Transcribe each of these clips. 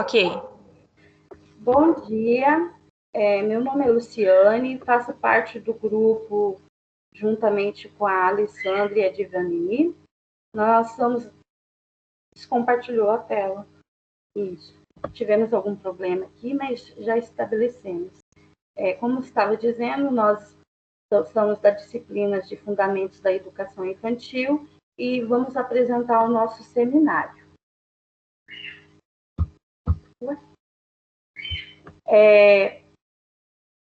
Ok. Bom dia, meu nome é Luciane, faço parte do grupo juntamente com a Alessandra e a Divani. Nós compartilhou a tela. Isso. Tivemos algum problema aqui, mas já estabelecemos. Como estava dizendo, nós somos da disciplina de Fundamentos da Educação Infantil e vamos apresentar o nosso seminário.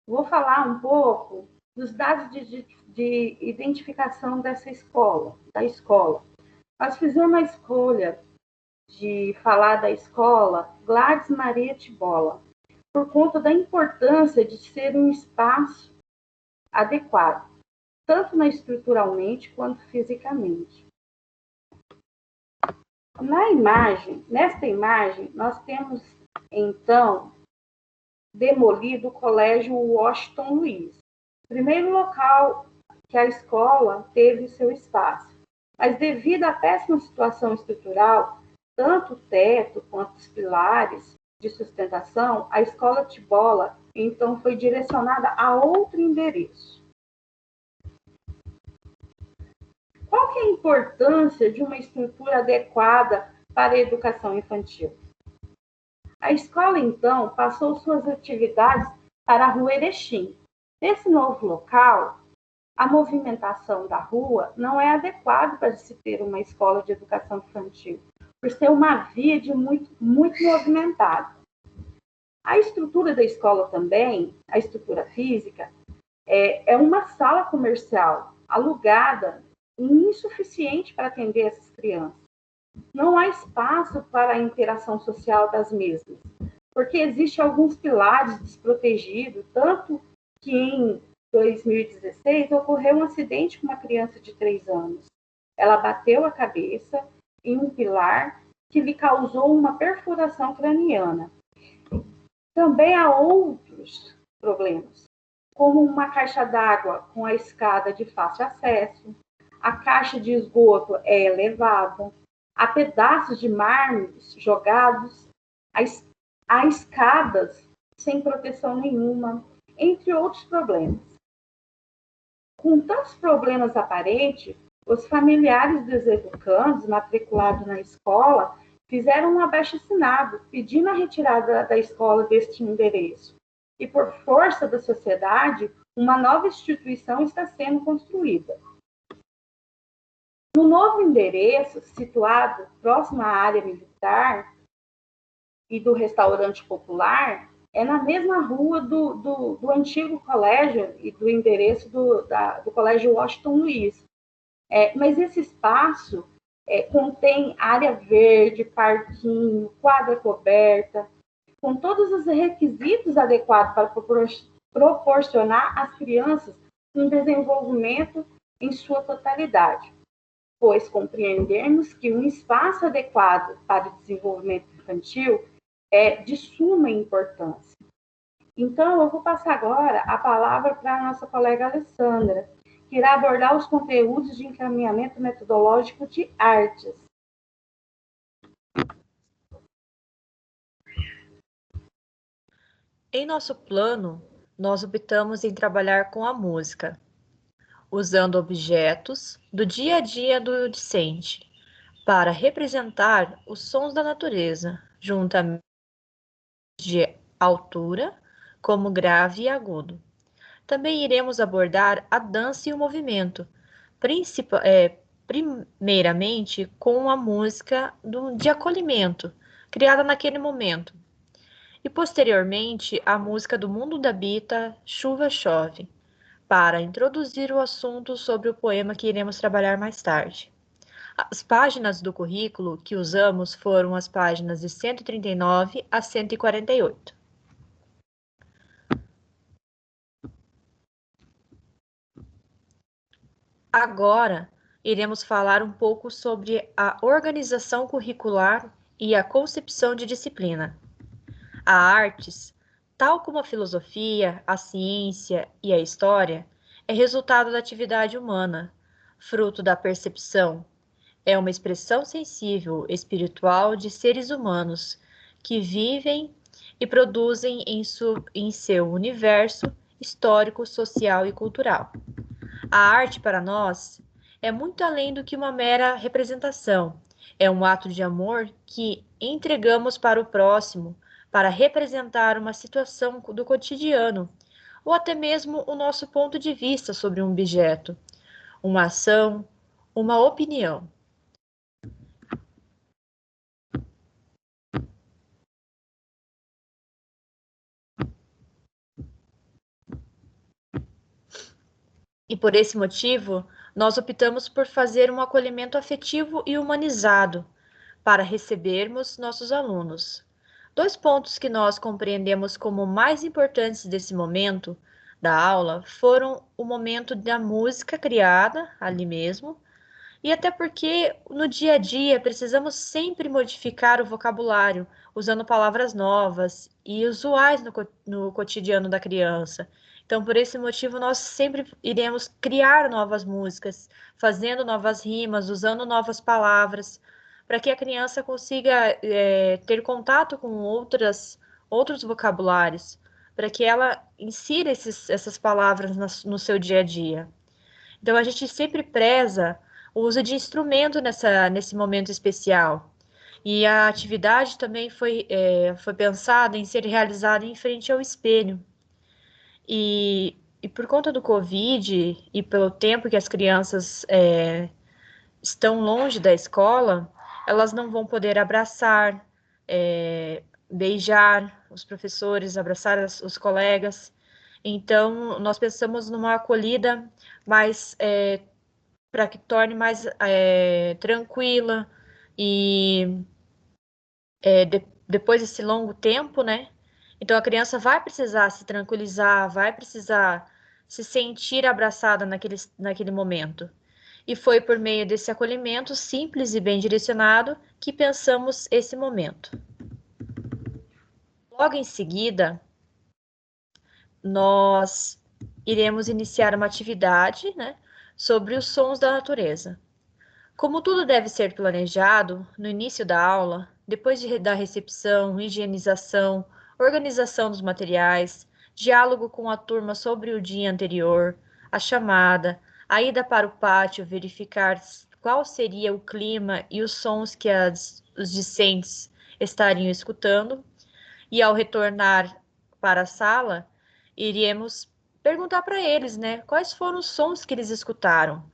Vou falar um pouco dos dados de identificação dessa escola, da escola. Nós fizemos uma escolha de falar da escola Gladys Maria Tibola, por conta da importância de ser um espaço adequado, tanto estruturalmente quanto fisicamente. Nesta imagem, nós temos, então, demolido o Colégio Washington Luiz, primeiro local que a escola teve seu espaço. Mas devido à péssima situação estrutural, tanto o teto quanto os pilares de sustentação, a escola Tibola, então, foi direcionada a outro endereço. Qual que é a importância de uma estrutura adequada para a educação infantil? A escola, então, passou suas atividades para a Rua Erechim. Nesse novo local, a movimentação da rua não é adequada para se ter uma escola de educação infantil, por ser uma via de muito movimentada. A estrutura da escola também, a estrutura física, é uma sala comercial alugada e insuficiente para atender essas crianças. Não há espaço para a interação social das mesmas, porque existem alguns pilares desprotegidos, tanto que em 2016 ocorreu um acidente com uma criança de 3 anos. Ela bateu a cabeça em um pilar que lhe causou uma perfuração craniana. Também há outros problemas, como uma caixa d'água com a escada de fácil acesso, a caixa de esgoto é elevada, há pedaços de mármore jogados, há escadas sem proteção nenhuma, entre outros problemas. Com tantos problemas aparentes, os familiares dos educandos matriculados na escola fizeram um abaixo-assinado pedindo a retirada da escola deste endereço. E, por força da sociedade, uma nova instituição está sendo construída. No novo endereço, situado próximo à área militar e do restaurante popular, é na mesma rua do antigo colégio e do endereço do Colégio Washington Luiz. Mas esse espaço contém área verde, parquinho, quadra coberta, com todos os requisitos adequados para proporcionar às crianças um desenvolvimento em sua totalidade, pois compreendemos que um espaço adequado para o desenvolvimento infantil é de suma importância. Então, eu vou passar agora a palavra para a nossa colega Alessandra, que irá abordar os conteúdos de encaminhamento metodológico de artes. Em nosso plano, nós optamos em trabalhar com a música, usando objetos do dia a dia do discente, para representar os sons da natureza, juntamente de altura, como grave e agudo. Também iremos abordar a dança e o movimento, primeiramente com a música de acolhimento, criada naquele momento, e posteriormente a música do Mundo da Bita, Chuva Chove, para introduzir o assunto sobre o poema que iremos trabalhar mais tarde. As páginas do currículo que usamos foram as páginas de 139 a 148. Agora, iremos falar um pouco sobre a organização curricular e a concepção de disciplina. A artes, tal como a filosofia, a ciência e a história, é resultado da atividade humana, fruto da percepção. É uma expressão sensível, espiritual de seres humanos que vivem e produzem em seu universo histórico, social e cultural. A arte, para nós, é muito além do que uma mera representação. É um ato de amor que entregamos para o próximo, para representar uma situação do cotidiano, ou até mesmo o nosso ponto de vista sobre um objeto, uma ação, uma opinião. E por esse motivo, nós optamos por fazer um acolhimento afetivo e humanizado para recebermos nossos alunos. Dois pontos que nós compreendemos como mais importantes desse momento da aula foram o momento da música criada ali mesmo, e até porque no dia a dia precisamos sempre modificar o vocabulário, usando palavras novas e usuais no cotidiano da criança. Então, por esse motivo, nós sempre iremos criar novas músicas, fazendo novas rimas, usando novas palavras, para que a criança consiga ter contato com outros vocabulários, para que ela insira essas palavras no seu dia a dia. Então, a gente sempre preza o uso de instrumento nesse momento especial. E a atividade também foi pensada em ser realizada em frente ao espelho. E por conta do Covid e pelo tempo que as crianças estão longe da escola, elas não vão poder abraçar, beijar os professores, abraçar os colegas. Então, nós pensamos numa acolhida mais para que torne mais tranquila e depois desse longo tempo, né? Então a criança vai precisar se tranquilizar, vai precisar se sentir abraçada naquele momento. E foi por meio desse acolhimento simples e bem direcionado que pensamos esse momento. Logo em seguida, nós iremos iniciar uma atividade, né, sobre os sons da natureza. Como tudo deve ser planejado, no início da aula, depois da recepção, higienização, organização dos materiais, diálogo com a turma sobre o dia anterior, a chamada, a ida para o pátio verificar qual seria o clima e os sons que os discentes estariam escutando, e ao retornar para a sala, iríamos perguntar para eles, né, quais foram os sons que eles escutaram.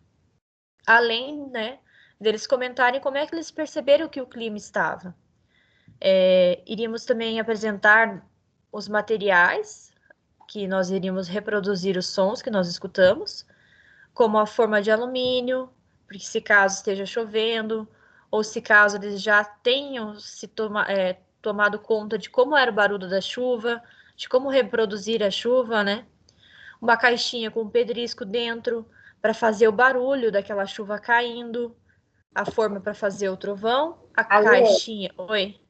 Além, né, deles comentarem como é que eles perceberam que o clima estava. Iríamos também apresentar os materiais que nós iríamos reproduzir os sons que nós escutamos, como a forma de alumínio, porque se caso esteja chovendo, ou se caso eles já tenham tomado conta de como era o barulho da chuva, de como reproduzir a chuva, né? Uma caixinha com pedrisco dentro para fazer o barulho daquela chuva caindo, a forma para fazer o trovão, a Alô, caixinha. Oi,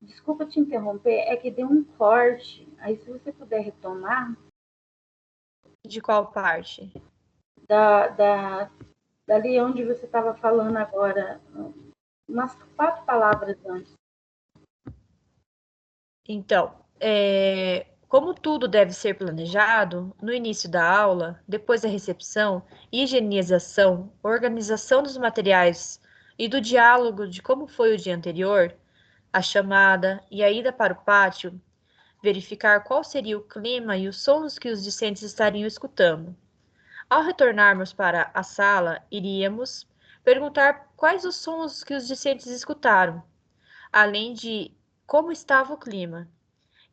desculpa te interromper, é que deu um corte. Aí, se você puder retomar, de qual parte? da, da, dali onde você estava falando agora, umas 4 palavras antes. Então, como tudo deve ser planejado, no início da aula, depois da recepção, higienização, organização dos materiais e do diálogo de como foi o dia anterior, a chamada e a ida para o pátio, verificar qual seria o clima e os sons que os discentes estariam escutando. Ao retornarmos para a sala, iríamos perguntar quais os sons que os discentes escutaram, além de como estava o clima.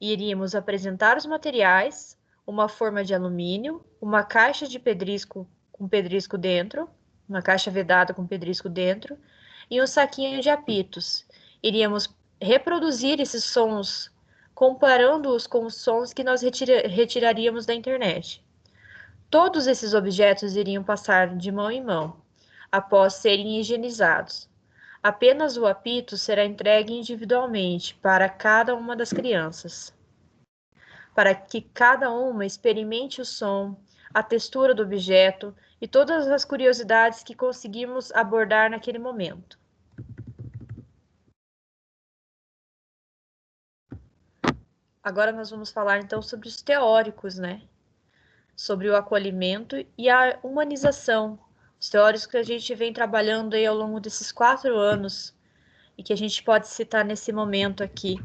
Iríamos apresentar os materiais, uma forma de alumínio, uma caixa de pedrisco com pedrisco dentro, uma caixa vedada com pedrisco dentro, e um saquinho de apitos. Iríamos reproduzir esses sons, comparando-os com os sons que nós retiraríamos da internet. Todos esses objetos iriam passar de mão em mão, após serem higienizados. Apenas o apito será entregue individualmente para cada uma das crianças, para que cada uma experimente o som, a textura do objeto e todas as curiosidades que conseguimos abordar naquele momento. agora nós vamos falar então sobre os teóricos, né? Sobre o acolhimento e a humanização. Os teóricos que a gente vem trabalhando aí ao longo desses 4 anos e que a gente pode citar nesse momento aqui.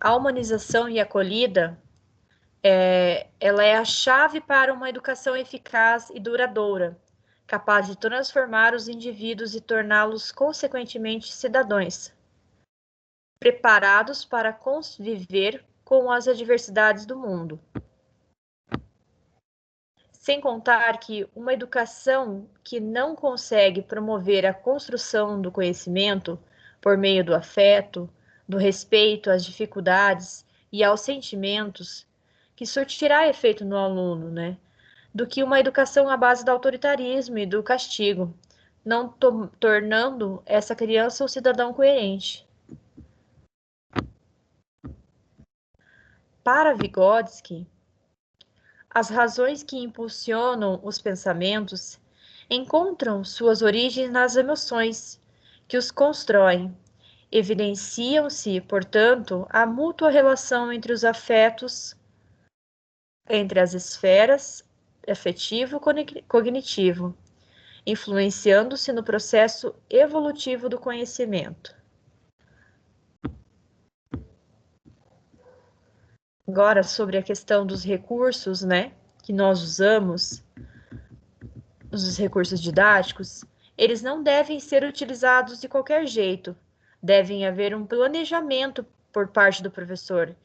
A humanização e acolhida, ela é a chave para uma educação eficaz e duradoura, capaz de transformar os indivíduos e torná-los, consequentemente, cidadãos, preparados para conviver com as adversidades do mundo. Sem contar que uma educação que não consegue promover a construção do conhecimento por meio do afeto, do respeito às dificuldades e aos sentimentos, que surtirá efeito no aluno, né? Do que uma educação à base do autoritarismo e do castigo, não tornando essa criança um cidadão coerente. Para Vygotsky, as razões que impulsionam os pensamentos encontram suas origens nas emoções que os constroem. Evidenciam-se, portanto, a mútua relação entre os afetos, entre as esferas afetivo-cognitivo, influenciando-se no processo evolutivo do conhecimento. Agora, sobre a questão dos recursos, né, que nós usamos, os recursos didáticos, eles não devem ser utilizados de qualquer jeito. Devem haver um planejamento por parte do professor,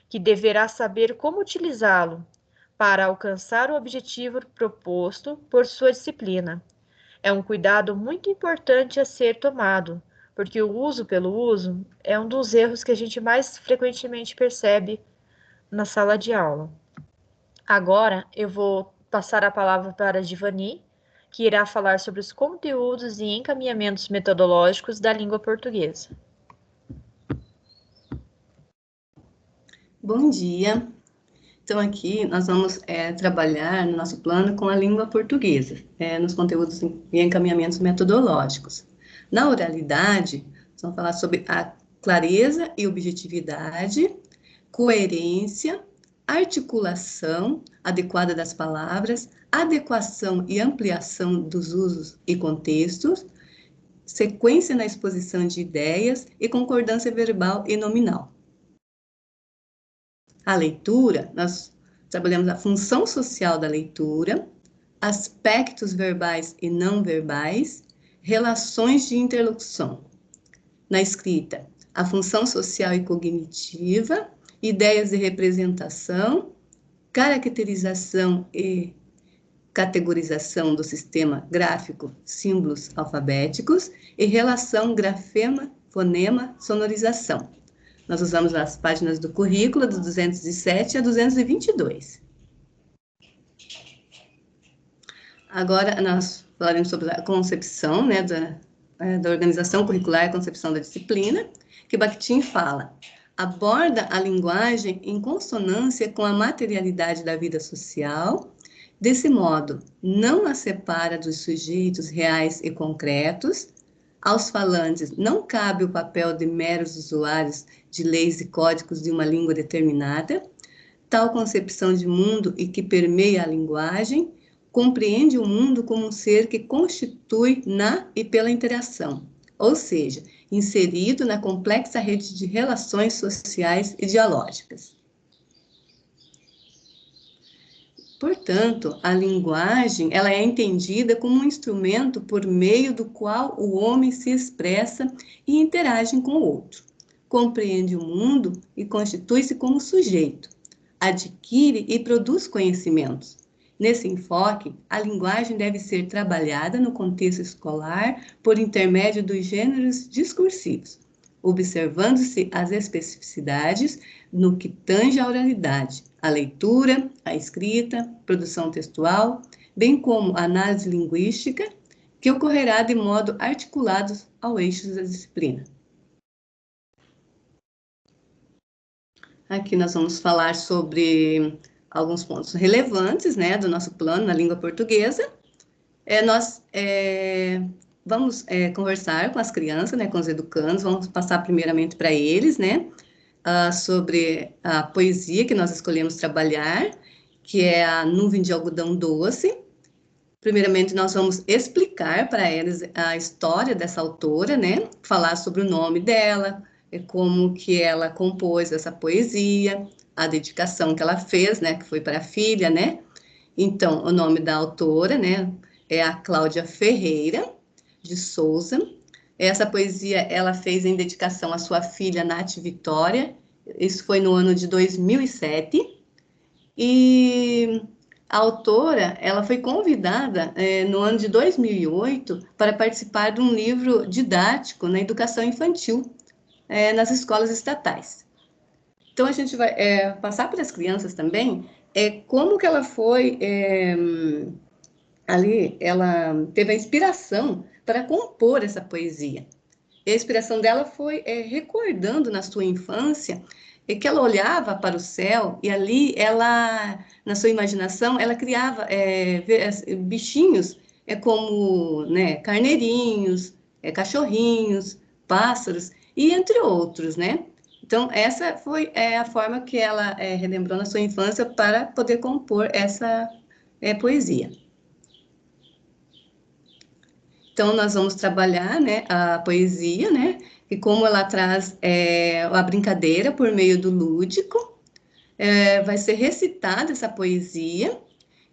que deverá saber como utilizá-lo para alcançar o objetivo proposto por sua disciplina. É um cuidado muito importante a ser tomado, porque o uso pelo uso é um dos erros que a gente mais frequentemente percebe na sala de aula. Agora eu vou passar a palavra para a Divani, que irá falar sobre os conteúdos e encaminhamentos metodológicos da língua portuguesa. Bom dia. Então, aqui nós vamos trabalhar no nosso plano com a língua portuguesa, nos conteúdos e encaminhamentos metodológicos. Na oralidade, nós vamos falar sobre a clareza e objetividade, coerência, articulação adequada das palavras, adequação e ampliação dos usos e contextos, sequência na exposição de ideias e concordância verbal e nominal. A leitura, nós trabalhamos a função social da leitura, aspectos verbais e não verbais, relações de interlocução. Na escrita, a função social e cognitiva, ideias de representação, caracterização e categorização do sistema gráfico, símbolos alfabéticos e relação grafema, fonema, sonorização. Nós usamos as páginas do currículo, do 207 a 222. Agora, nós falaremos sobre a concepção, né, da organização curricular e concepção da disciplina, que Bakhtin fala, aborda a linguagem em consonância com a materialidade da vida social, desse modo, não a separa dos sujeitos reais e concretos. Aos falantes não cabe o papel de meros usuários de leis e códigos de uma língua determinada. Tal concepção de mundo e que permeia a linguagem compreende o mundo como um ser que constitui na e pela interação, ou seja, inserido na complexa rede de relações sociais e dialógicas. Portanto, a linguagem ela é entendida como um instrumento por meio do qual o homem se expressa e interage com o outro, compreende o mundo e constitui-se como sujeito, adquire e produz conhecimentos. Nesse enfoque, a linguagem deve ser trabalhada no contexto escolar por intermédio dos gêneros discursivos, observando-se as especificidades no que tange à oralidade, a leitura, a escrita, produção textual, bem como a análise linguística, que ocorrerá de modo articulado ao eixo da disciplina. Aqui nós vamos falar sobre alguns pontos relevantes, né, do nosso plano na língua portuguesa. Nós vamos conversar com as crianças, né, com os educandos, vamos passar primeiramente para eles, né, sobre a poesia que nós escolhemos trabalhar, que é a Nuvem de Algodão Doce. Primeiramente, nós vamos explicar para eles a história dessa autora, né? Falar sobre o nome dela, como que ela compôs essa poesia, a dedicação que ela fez, né? Que foi para a filha, né? Então, o nome da autora, né? É a Cláudia Ferreira de Souza. Essa poesia ela fez em dedicação à sua filha Nath Vitória. Isso foi no ano de 2007. E a autora, ela foi convidada no ano de 2008 para participar de um livro didático na educação infantil nas escolas estatais. Então, a gente vai passar para as crianças também como que ela foi ali, ela teve a inspiração para compor essa poesia. E a inspiração dela foi recordando na sua infância que ela olhava para o céu e ali ela, na sua imaginação, ela criava bichinhos como carneirinhos, cachorrinhos, pássaros e entre outros, né? Então, essa foi a forma que ela relembrou na sua infância para poder compor essa poesia. Então, nós vamos trabalhar, né, a poesia, né, e como ela traz a brincadeira por meio do lúdico, vai ser recitada essa poesia,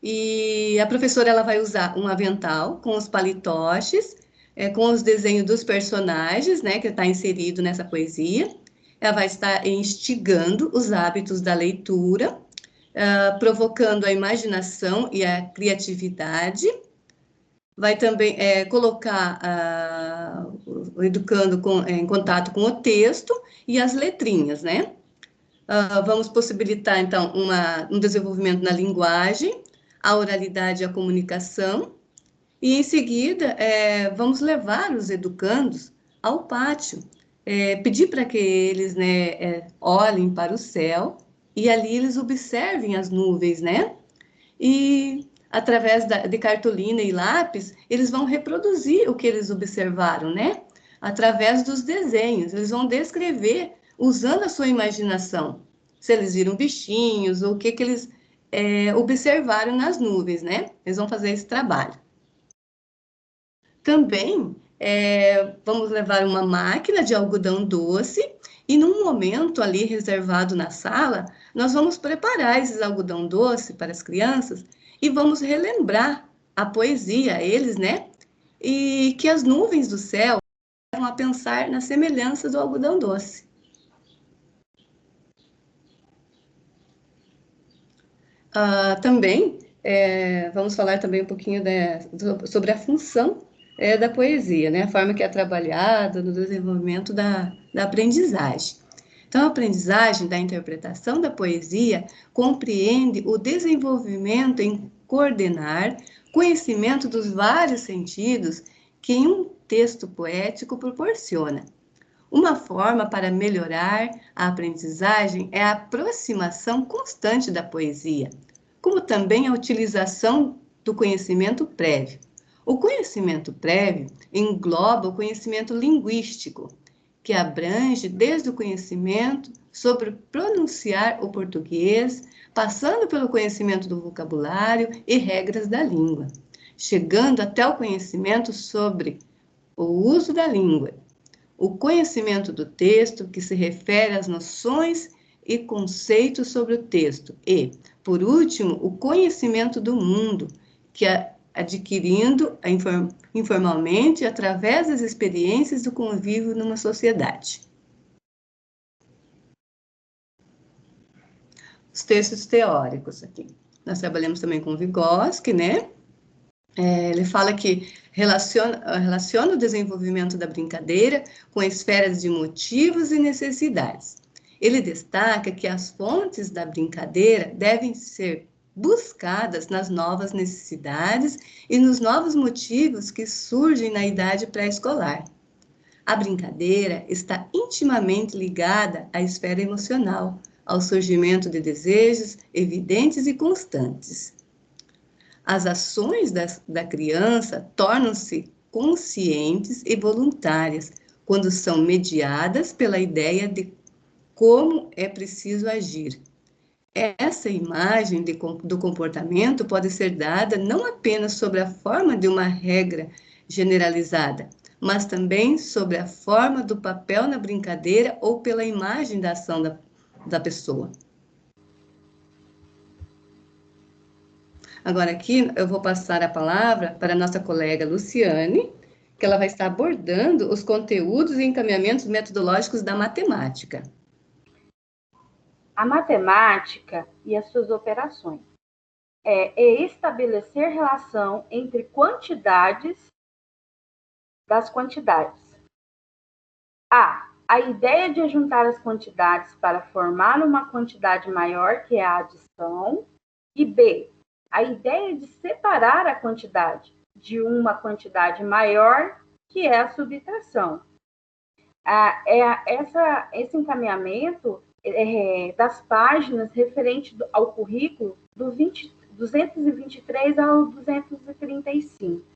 e a professora ela vai usar um avental com os palitoches, com os desenhos dos personagens, né, que está inserido nessa poesia. Ela vai estar instigando os hábitos da leitura, provocando a imaginação e a criatividade. Vai também colocar o educando em contato com o texto e as letrinhas, né? Vamos possibilitar, então, um desenvolvimento na linguagem, a oralidade e a comunicação, e, em seguida, vamos levar os educandos ao pátio, pedir para que eles olhem para o céu e ali eles observem as nuvens, né? E através de cartolina e lápis, eles vão reproduzir o que eles observaram, né? Através dos desenhos, eles vão descrever usando a sua imaginação. Se eles viram bichinhos, ou o que eles observaram nas nuvens, né? Eles vão fazer esse trabalho. Também vamos levar uma máquina de algodão doce e num momento ali reservado na sala, nós vamos preparar esses algodão doce para as crianças e vamos relembrar a poesia a eles, né? E que as nuvens do céu levam a pensar na semelhança do algodão doce. Também vamos falar também um pouquinho sobre a função da poesia, né? A forma que é trabalhada no desenvolvimento da aprendizagem. Então, a aprendizagem da interpretação da poesia compreende o desenvolvimento em coordenar conhecimento dos vários sentidos que um texto poético proporciona. Uma forma para melhorar a aprendizagem é a aproximação constante da poesia, como também a utilização do conhecimento prévio. O conhecimento prévio engloba o conhecimento linguístico, que abrange desde o conhecimento sobre pronunciar o português, passando pelo conhecimento do vocabulário e regras da língua, chegando até o conhecimento sobre o uso da língua, o conhecimento do texto, que se refere às noções e conceitos sobre o texto, e, por último, o conhecimento do mundo, que adquirindo informalmente através das experiências do convívio numa sociedade. Os textos teóricos aqui. Nós trabalhamos também com Vygotsky, né? Ele fala que relaciona o desenvolvimento da brincadeira com esferas de motivos e necessidades. Ele destaca que as fontes da brincadeira devem ser buscadas nas novas necessidades e nos novos motivos que surgem na idade pré-escolar. A brincadeira está intimamente ligada à esfera emocional, ao surgimento de desejos evidentes e constantes. As ações da criança tornam-se conscientes e voluntárias quando são mediadas pela ideia de como é preciso agir. Essa imagem do comportamento pode ser dada não apenas sobre a forma de uma regra generalizada, mas também sobre a forma do papel na brincadeira ou pela imagem da ação da pessoa. Agora aqui eu vou passar a palavra para a nossa colega Luciane, que ela vai estar abordando os conteúdos e encaminhamentos metodológicos da matemática. A matemática e as suas operações é estabelecer relação entre quantidades das quantidades. A ideia de juntar as quantidades para formar uma quantidade maior, que é a adição. E B, a ideia de separar a quantidade de uma quantidade maior, que é a subtração. Esse encaminhamento das páginas referente ao currículo do 223 ao 235.